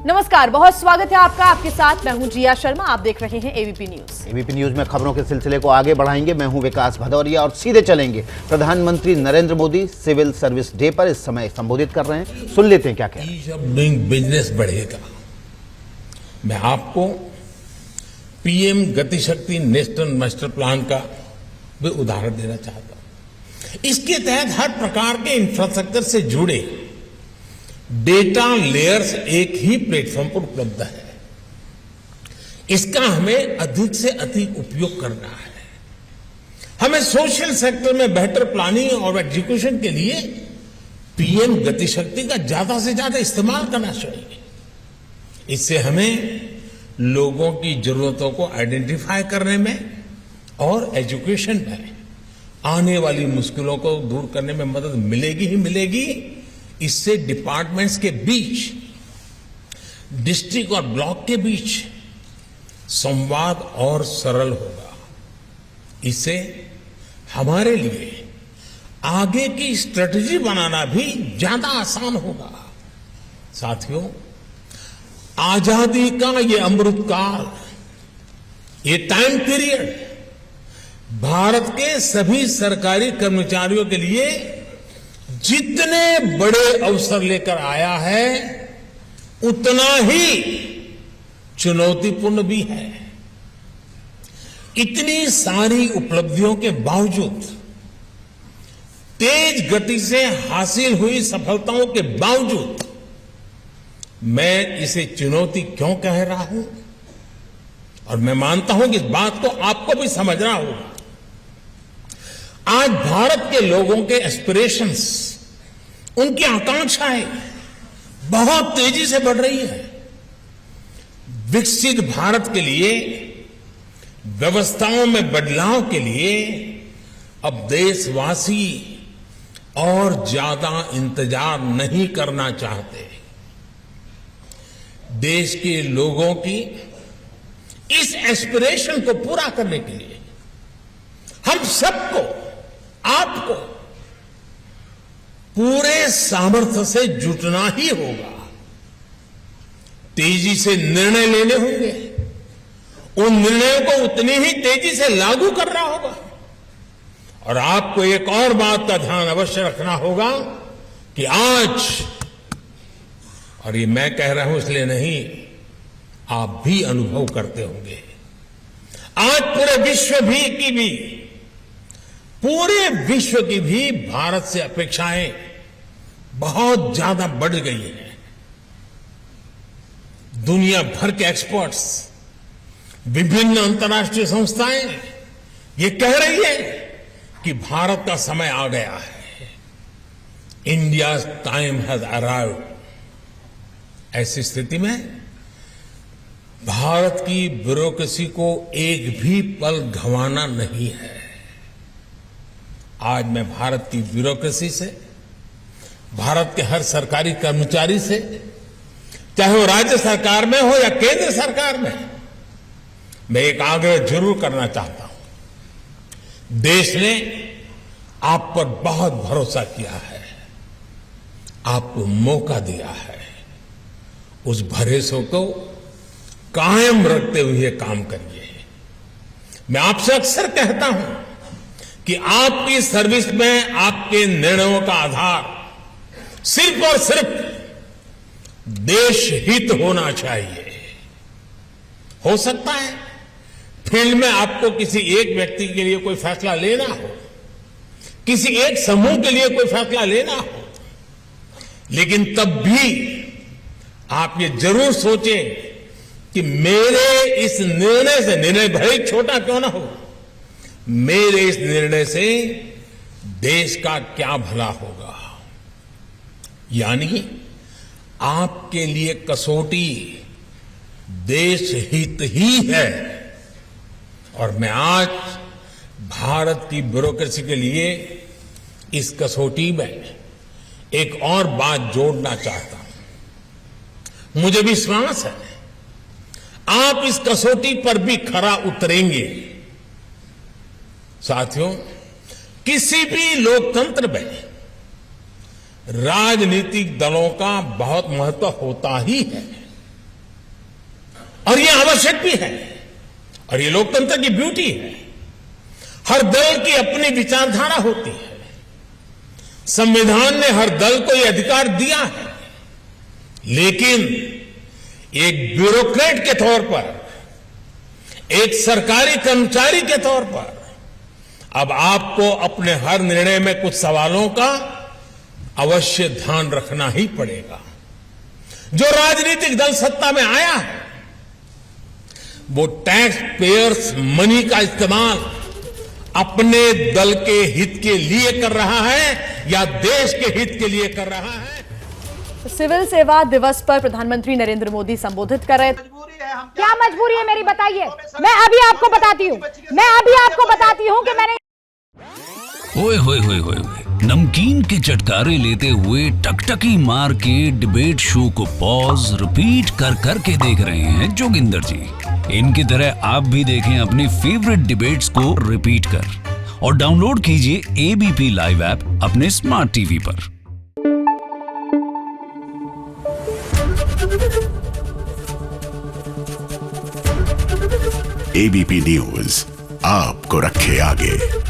नमस्कार, बहुत स्वागत है आपका। आपके साथ मैं हूं जिया शर्मा। आप देख रहे हैं एबीपी न्यूज। एबीपी न्यूज में खबरों के सिलसिले को आगे बढ़ाएंगे। मैं हूं विकास भदौरिया और सीधे चलेंगे। प्रधानमंत्री Narendra Modi civil service day पर इस समय संबोधित कर रहे हैं। सुन लेते हैं क्या कह रहे हैं। ईज ऑफ डूइंग बिजनेस बढ़ेगा। मैं आपको PM Gatishakti national master plan का भी उदाहरण देना चाहता हूं। इसके तहत हर प्रकार के इंफ्रास्ट्रक्चर से जुड़े डेटा लेयर्स एक ही प्लेटफॉर्म पर उपलब्ध है। इसका हमें अधिक से अधिक उपयोग करना है। हमें सोशल सेक्टर में बेहतर प्लानिंग और एग्जीक्यूशन के लिए पीएम गतिशक्ति का ज्यादा से ज्यादा इस्तेमाल करना चाहिए। इससे हमें लोगों की जरूरतों को आइडेंटिफाई करने में और एजुकेशन में आने वाली मुश्किलों को दूर करने में मदद मिलेगी ही मिलेगी। इससे डिपार्टमेंट्स के बीच, डिस्ट्रिक्ट और ब्लॉक के बीच संवाद और सरल होगा। इससे हमारे लिए आगे की स्ट्रेटजी बनाना भी ज्यादा आसान होगा। साथियों, आजादी का ये अमृत काल, ये टाइम पीरियड भारत के सभी सरकारी कर्मचारियों के लिए जितने बड़े अवसर लेकर आया है, उतना ही चुनौतीपूर्ण भी है। इतनी सारी उपलब्धियों के बावजूद, तेज गति से हासिल हुई सफलताओं के बावजूद, मैं इसे चुनौती क्यों कह रहा हूं, और मैं मानता हूं कि इस बात को आपको भी समझना होगा। आज भारत के लोगों के एस्पिरेशंस, उनकी आकांक्षाएं बहुत तेजी से बढ़ रही है। विकसित भारत के लिए, व्यवस्थाओं में बदलाव के लिए अब देशवासी और ज्यादा इंतजार नहीं करना चाहते। देश के लोगों की इस एस्पिरेशन को पूरा करने के लिए हम सबको, आपको पूरे सामर्थ्य से जुटना ही होगा। तेजी से निर्णय लेने होंगे। उन निर्णयों को उतनी ही तेजी से लागू करना होगा। और आपको एक और बात का ध्यान अवश्य रखना होगा कि आज, और ये मैं कह रहा हूं इसलिए नहीं, आप भी अनुभव करते होंगे, आज पूरे विश्व की भी भारत से अपेक्षाएं बहुत ज्यादा बढ़ गई हैं। दुनिया भर के एक्सपर्ट्स, विभिन्न अंतर्राष्ट्रीय संस्थाएं ये कह रही है कि भारत का समय आ गया है। India's time has arrived. ऐसी स्थिति में भारत की ब्यूरोक्रेसी को एक भी पल गंवाना नहीं है। आज मैं भारत की ब्यूरोक्रेसी से, भारत के हर सरकारी कर्मचारी से, चाहे वो राज्य सरकार में हो या केंद्र सरकार में, मैं एक आग्रह जरूर करना चाहता हूं। देश ने आप पर बहुत भरोसा किया है, आपको मौका दिया है। उस भरोसे को कायम रखते हुए काम करिए। मैं आपसे अक्सर कहता हूं कि आपकी सर्विस में आपके निर्णयों का आधार सिर्फ और सिर्फ देश हित होना चाहिए। हो सकता है फील्ड में आपको किसी एक व्यक्ति के लिए कोई फैसला लेना हो, किसी एक समूह के लिए कोई फैसला लेना हो, लेकिन तब भी आप ये जरूर सोचें कि मेरे इस निर्णय से, निर्णय भले छोटा क्यों ना हो, मेरे इस निर्णय से देश का क्या भला होगा। यानी आपके लिए कसौटी देश हित ही है। और मैं आज भारत की ब्यूरोक्रेसी के लिए इस कसौटी में एक और बात जोड़ना चाहता हूं। मुझे विश्वास है आप इस कसौटी पर भी खरा उतरेंगे। साथियों, किसी भी लोकतंत्र में राजनीतिक दलों का बहुत महत्व होता ही है। और ये आवश्यक भी है, और ये लोकतंत्र की ब्यूटी है। हर दल की अपनी विचारधारा होती है। संविधान ने हर दल को यह अधिकार दिया है, लेकिन एक ब्यूरोक्रेट के तौर पर, एक सरकारी कर्मचारी के तौर पर अब आपको अपने हर निर्णय में कुछ सवालों का अवश्य ध्यान रखना ही पड़ेगा। जो राजनीतिक दल सत्ता में आया है, वो टैक्स पेयर्स मनी का इस्तेमाल अपने दल के हित के लिए कर रहा है या देश के हित के लिए कर रहा है। सिविल सेवा दिवस पर प्रधानमंत्री नरेंद्र मोदी संबोधित कर रहे थे। क्या मजबूरी है मेरी, बताइए। मैं अभी आपको बताती हूँ कि मैंने ओए होए होए होए नमकीन के चटकारे लेते हुए टकटकी मार के डिबेट शो को पॉज रिपीट कर कर के देख रहे हैं जोगिंदर जी। इनकी तरह आप भी देखें अपनी फेवरेट डिबेट्स को रिपीट कर और डाउनलोड कीजिए एबीपी लाइव ऐप अपने स्मार्ट टीवी पर। एबीपी न्यूज आपको रखे आगे।